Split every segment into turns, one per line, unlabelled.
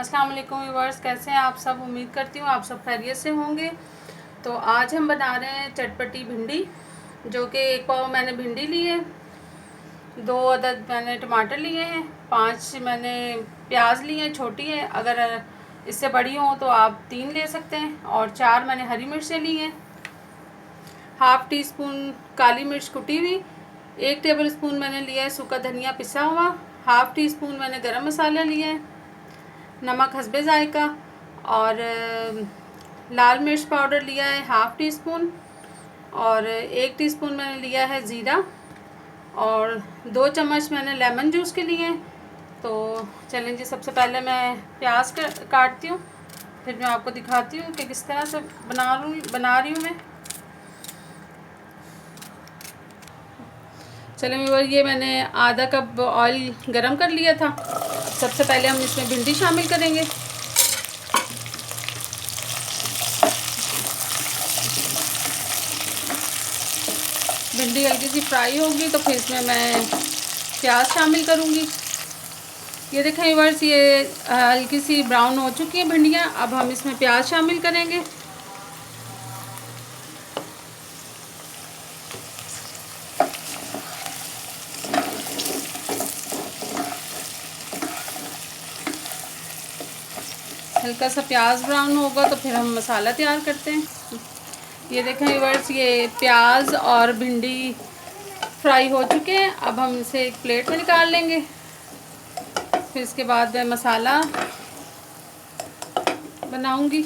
अस्सलाम वालेकुम व्यूअर्स, कैसे हैं आप सब। उम्मीद करती हूँ आप सब खैरियत से होंगे। तो आज हम बना रहे हैं चटपटी भिंडी, जो कि 1 पाव मैंने भिंडी ली है, 2 अदद मैंने टमाटर लिए हैं, 5 मैंने प्याज लिए हैं छोटी है, अगर इससे बड़ी हो तो आप 3 ले सकते हैं, और 4 मैंने हरी मिर्चें ली हैं, हाफ़ टी स्पून काली मिर्च कुटी हुई, 1 टेबल स्पून मैंने लिया है सूखा धनिया पिसा हुआ, हाफ़ टी स्पून मैंने गरम मसाला लिया है, नमक हस्बे ज़ायका, और लाल मिर्च पाउडर लिया है हाफ़ टी स्पून, और 1 टीस्पून मैंने लिया है ज़ीरा, और 2 चम्मच मैंने लेमन जूस के लिए हैं। तो चलें जी, सबसे पहले मैं प्याज काटती हूँ, फिर मैं आपको दिखाती हूँ कि किस तरह से बना रही हूँ मैं। चलें व्यूअर, ये मैंने आधा कप ऑयल गरम कर लिया था। सबसे पहले हम इसमें भिंडी शामिल करेंगे। भिंडी हल्की सी फ्राई होगी तो फिर इसमें मैं प्याज शामिल करूँगी। ये देखें व्यूअर्स, ये हल्की सी ब्राउन हो चुकी हैं भिंडियाँ। अब हम इसमें प्याज शामिल करेंगे। हल्का सा प्याज ब्राउन होगा तो फिर हम मसाला तैयार करते हैं। ये देखें व्यूअर्स, ये प्याज और भिंडी फ्राई हो चुके हैं। अब हम इसे एक प्लेट में निकाल लेंगे। फिर इसके बाद मैं मसाला बनाऊंगी।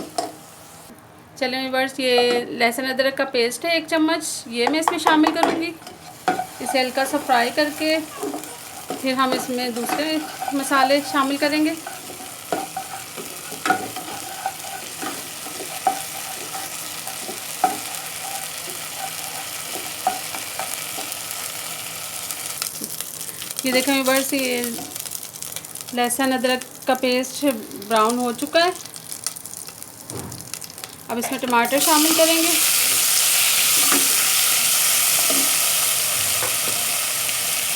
चलें व्यूअर्स, ये लहसुन अदरक का पेस्ट है 1 चम्मच, ये मैं इसमें शामिल करूंगी। इसे हल्का सा फ्राई करके फिर हम इसमें दूसरे मसाले शामिल करेंगे। ये देखें व्यूअर्स, ये लहसुन अदरक का पेस्ट ब्राउन हो चुका है। अब इसमें टमाटर शामिल करेंगे,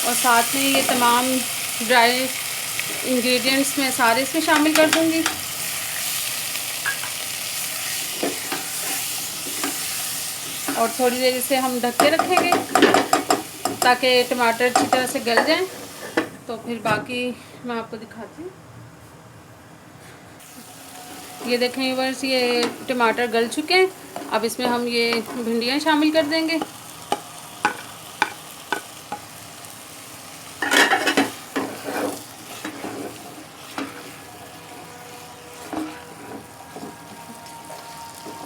और साथ में ये तमाम ड्राई इंग्रेडिएंट्स मैं सारे इसमें शामिल कर दूंगी। और थोड़ी देर इसे हम ढक के रखेंगे ताकि टमाटर अच्छी तरह से गल जाएं। तो फिर बाकी मैं आपको दिखाती हूँ। ये देखें व्यूअर्स, ये टमाटर गल चुके हैं। अब इसमें हम ये भिंडियाँ शामिल कर देंगे।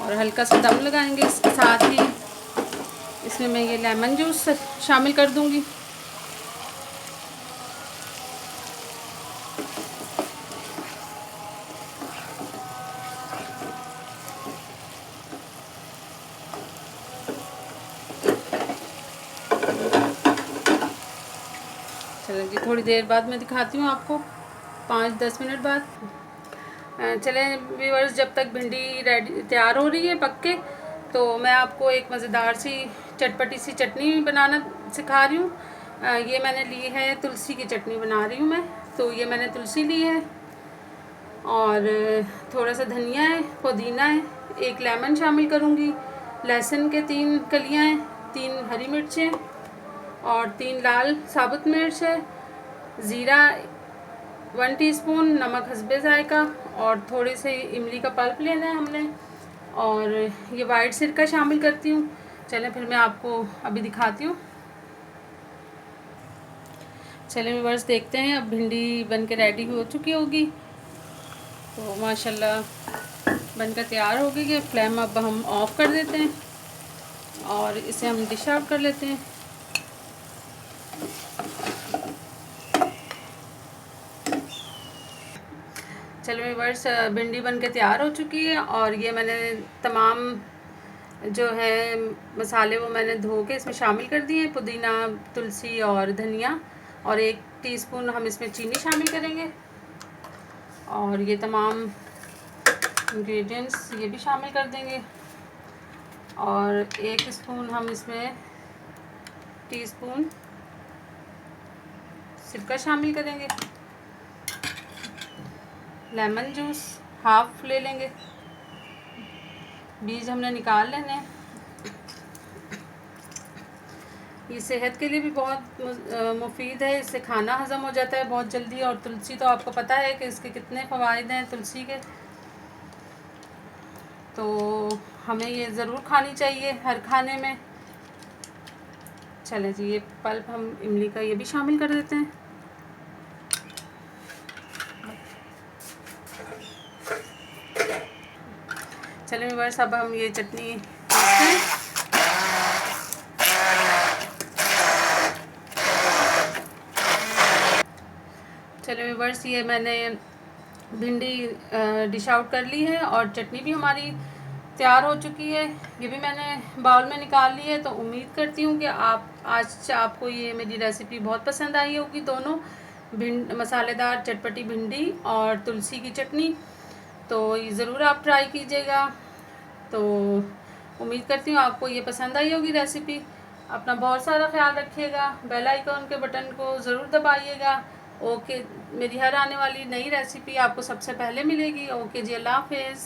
और हल्का सा दम लगाएंगे। इसके साथ ही इसमें मैं ये लेमन जूस शामिल कर दूंगी। चलें जी, थोड़ी देर बाद मैं दिखाती हूँ आपको, 5-10 मिनट बाद। चलें व्यूअर्स, जब तक भिंडी रेडी तैयार हो रही है पक के, तो मैं आपको एक मज़ेदार सी चटपटी सी चटनी बनाना सिखा रही हूँ। ये मैंने ली है तुलसी की चटनी बना रही हूँ मैं। तो ये मैंने तुलसी ली है, और थोड़ा सा धनिया है, पुदीना है, 1 लेमन शामिल करूँगी, लहसुन के 3 कलियाँ हैं, 3 हरी मिर्चें, और 3 लाल साबुत मिर्च है, ज़ीरा 1 टीस्पून, नमक हस्बे ज़ायका, और थोड़ी सी इमली का पल्प लेना है हमने, और ये वाइट सिरका शामिल करती हूँ। चलें फिर मैं आपको अभी दिखाती हूँ। चलें व्यूअर्स, देखते हैं अब भिंडी बनके रेडी हो चुकी होगी। तो माशाल्लाह बनकर तैयार हो गई है। फ्लेम अब हम ऑफ़ कर देते हैं और इसे हम डिश आउट कर लेते हैं। चलो व्यूअर्स, भिंडी बनके तैयार हो चुकी है, और ये मैंने तमाम जो है मसाले वो मैंने धो के इसमें शामिल कर दिए। पुदीना, तुलसी और धनिया, और 1 टीस्पून हम इसमें चीनी शामिल करेंगे, और ये तमाम इंग्रेडिएंट्स ये भी शामिल कर देंगे, और 1 स्पून हम इसमें टीस्पून सिरका शामिल करेंगे। लेमन जूस हाफ ले लेंगे, बीज हमने निकाल लेने हैं। ये सेहत के लिए भी बहुत मुफीद है, इससे खाना हज़म हो जाता है बहुत जल्दी। और तुलसी तो आपको पता है कि इसके कितने फ़वाइद हैं तुलसी के, तो हमें ये ज़रूर खानी चाहिए हर खाने में। चले जी, ये पल्प हम इमली का ये भी शामिल कर देते हैं। चले व्यूअर्स, अब हम ये चटनी चलो व्यूअर्स, ये मैंने भिंडी डिश आउट कर ली है और चटनी भी हमारी तैयार हो चुकी है। ये भी मैंने बाउल में निकाल ली है। तो उम्मीद करती हूँ कि आज आपको ये मेरी रेसिपी बहुत पसंद आई होगी। दोनों मसालेदार चटपटी भिंडी और तुलसी की चटनी, तो ये ज़रूर आप ट्राई कीजिएगा। तो उम्मीद करती हूँ आपको ये पसंद आई होगी रेसिपी। अपना बहुत सारा ख्याल रखिएगा, बेल आइकन के बटन को ज़रूर दबाइएगा। ओके, मेरी हर आने वाली नई रेसिपी आपको सबसे पहले मिलेगी। ओके जी, अल्लाह हाफिज़।